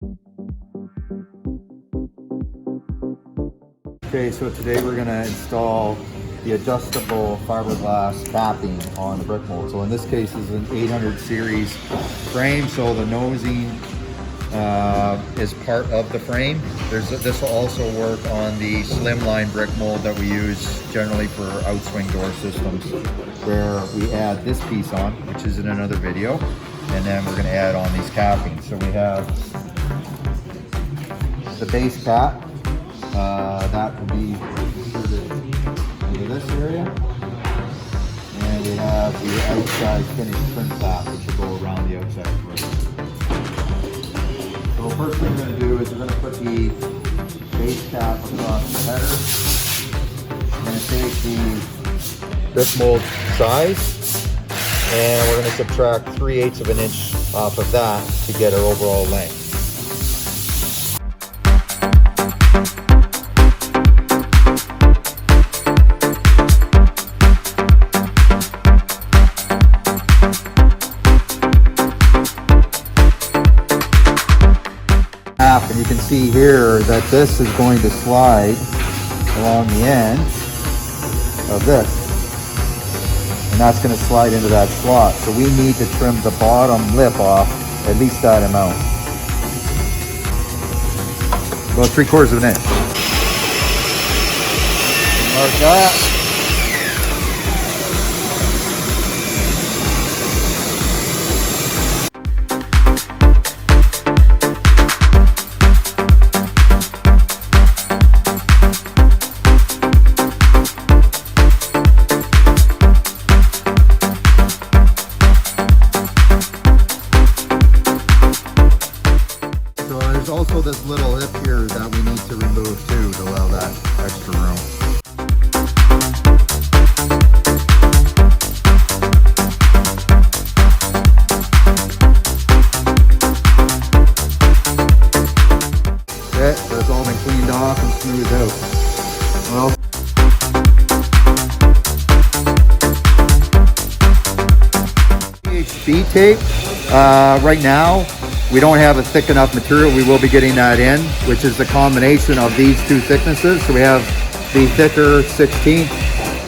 Okay, so today we're going to install the adjustable fiberglass capping on the brick mold. So in this case, this is an 800 series frame, so the nosing is part of the frame. This will also work on the slimline brick mold that we use generally for outswing door systems, where we add this piece on, which is in another video, and then we're going to add on these cappings. So we have the base cap. That will be inserted into this area, and we have the outside finished trim cap, which will go around the outside frame. So the first thing we're going to do is we're going to put the base cap across the header. We're going to take the brick mold size, and we're going to subtract 3/8 of an inch off of that to get our overall length. And you can see here that this is going to slide along the end of this, and that's going to slide into that slot. So we need to trim the bottom lip off at least that amount, about 3/4 of an inch. Mark that. There's also this little lip here that we need to remove too to allow that extra room. Okay, so it's all been cleaned off and smoothed out. Well, PHB tape, right now, we don't have a thick enough material. We will be getting that in, which is the combination of these two thicknesses. So we have the thicker 16th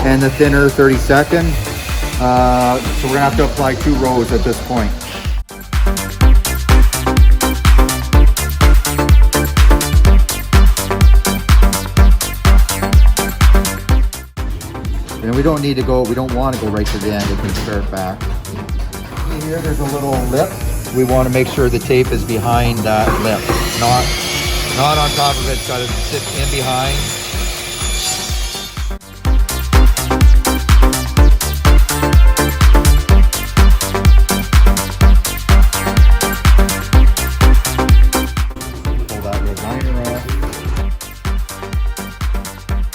and the thinner 32nd. So we're gonna have to apply 2 rows at this point. And we don't want to go right to the end. We can start back. Here, there's a little lip. We want to make sure the tape is behind that lip, not on top of it. It's got to sit in behind. Pull that red liner off.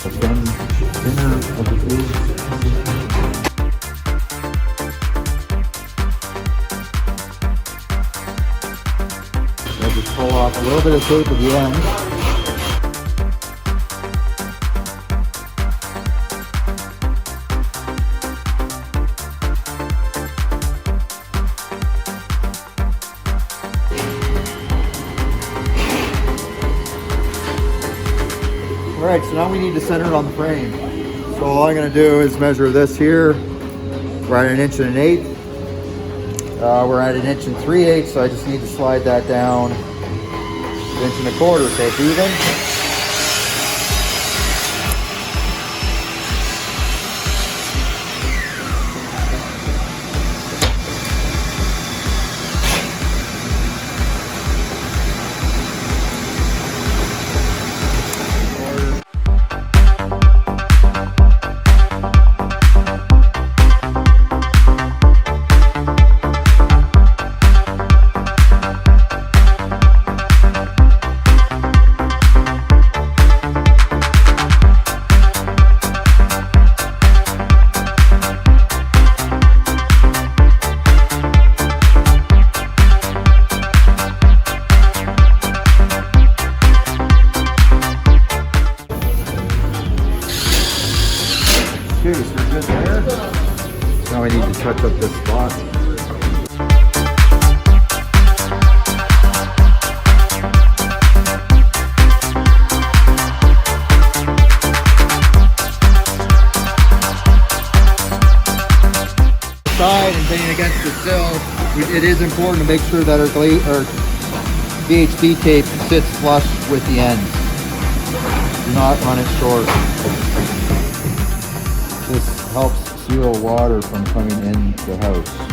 The thinner of the two. Just pull off a little bit of tape at the end. Alright, so now we need to center it on the frame. So all I'm going to do is measure this here. We're at 1 1/8 inches. We're at 1 3/8 inches, so I just need to slide that down 1 1/4 inches, so it's even. Okay, so we're good there. Now we need to touch up this spot. anything against the sill, it is important to make sure that our VHB tape sits flush with the ends. Do not run it short. This helps seal water from coming in the house.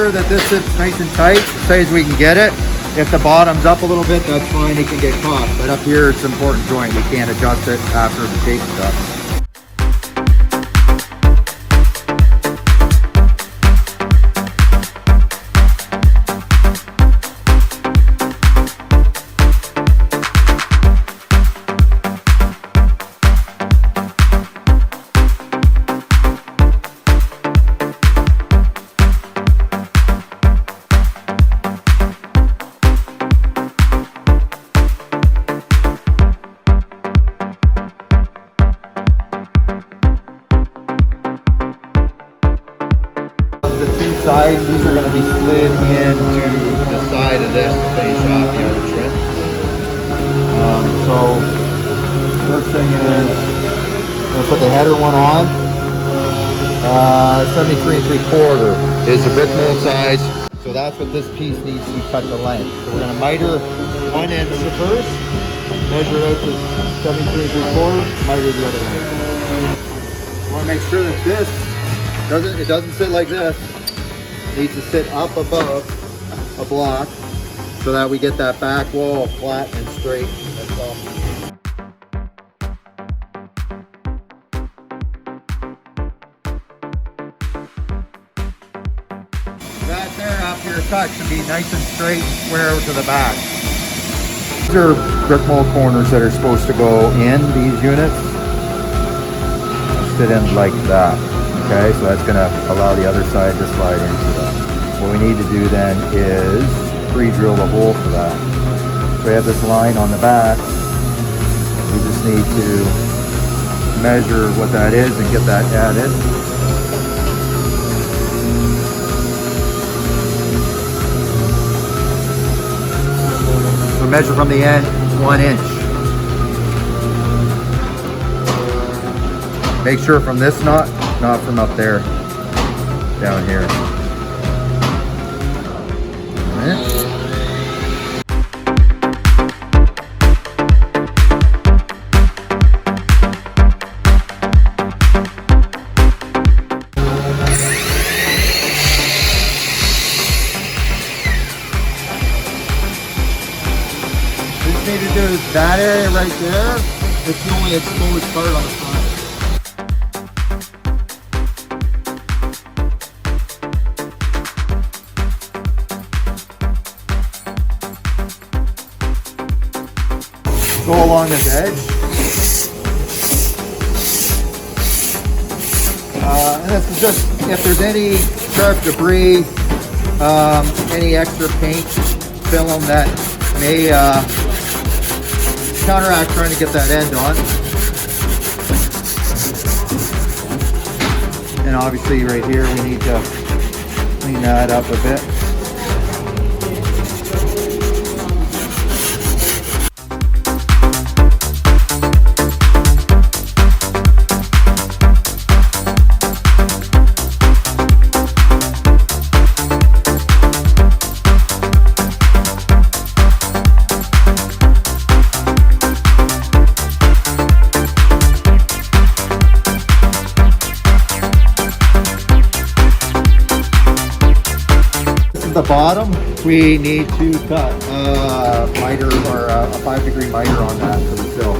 That this sits nice and tight, as tight as we can get it. If the bottom's up a little bit, that's fine, it can get caught. But up here, it's an important joint. We can't adjust it after the tape's up. Sides, these are going to be slid into the side of this to finish off the outer trim. So first thing is I'm going to put the header one on. 73 3/4 is the brick mold size. So that's what this piece needs to be cut to length. So we're going to miter one end of the first, measure it out to 73 3/4, miter the other end. I want to make sure that this doesn't sit like this. Needs to sit up above a block so that we get that back wall flat and straight. That's all. That there after your cut should be nice and straight, square to the back. These are brick mold corners that are supposed to go in these units. Sit in like that. Okay, so that's going to allow the other side to slide into that. What we need to do then is pre-drill the hole for that. So we have this line on the back. We just need to measure what that is and get that added. So measure from the end 1 inch. Make sure from this knot, not from up there, down here. Just need to do that area right there. It's the only exposed part on the front. Go along this edge. And this is just, if there's any sharp debris, any extra paint film that may counteract trying to get that end on. And obviously right here we need to clean that up a bit. The bottom, we need to cut a miter or a 5-degree miter on that for the sill.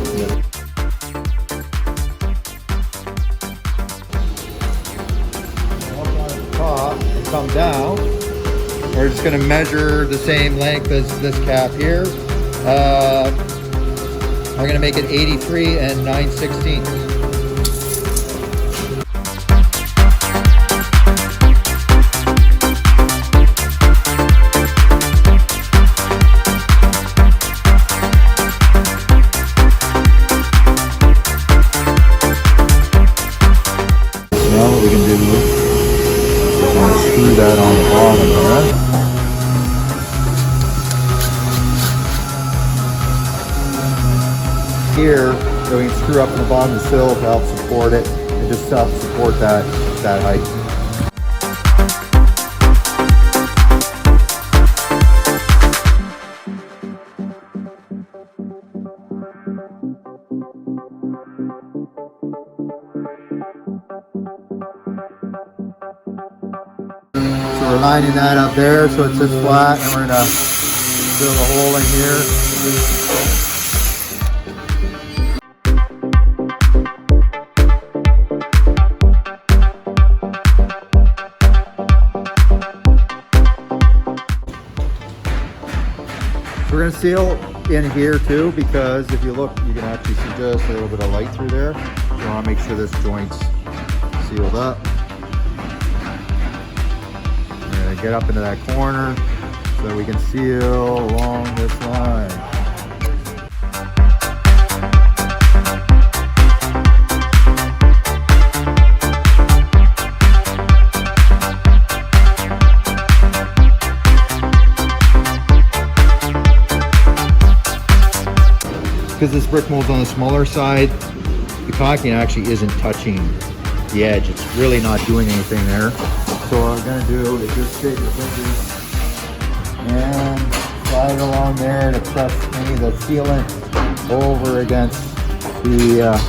come down. We're just going to measure the same length as this cap here. I'm going to make it 83 and 9/16. Now what we can do is screw that on the bottom there. Here, so we can screw up in the bottom of the sill to help support it and just help support that height. So we're lining that up there so it sits flat, and we're gonna drill a hole in here. We're going to seal in here too, because if you look, you can actually see just a little bit of light through there. You want to make sure this joint's sealed up. We're going to get up into that corner so that we can seal along this line. Because this brick mold's on the smaller side, the caulking actually isn't touching the edge. It's really not doing anything there. So what we're gonna do is just take your fingers and slide along there to press any of the sealant over against the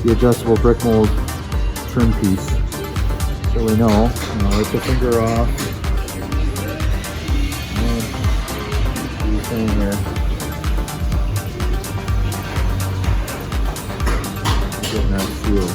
adjustable brick mold trim piece. So we know, wipe the finger off. And do the same here. Getting that sealed.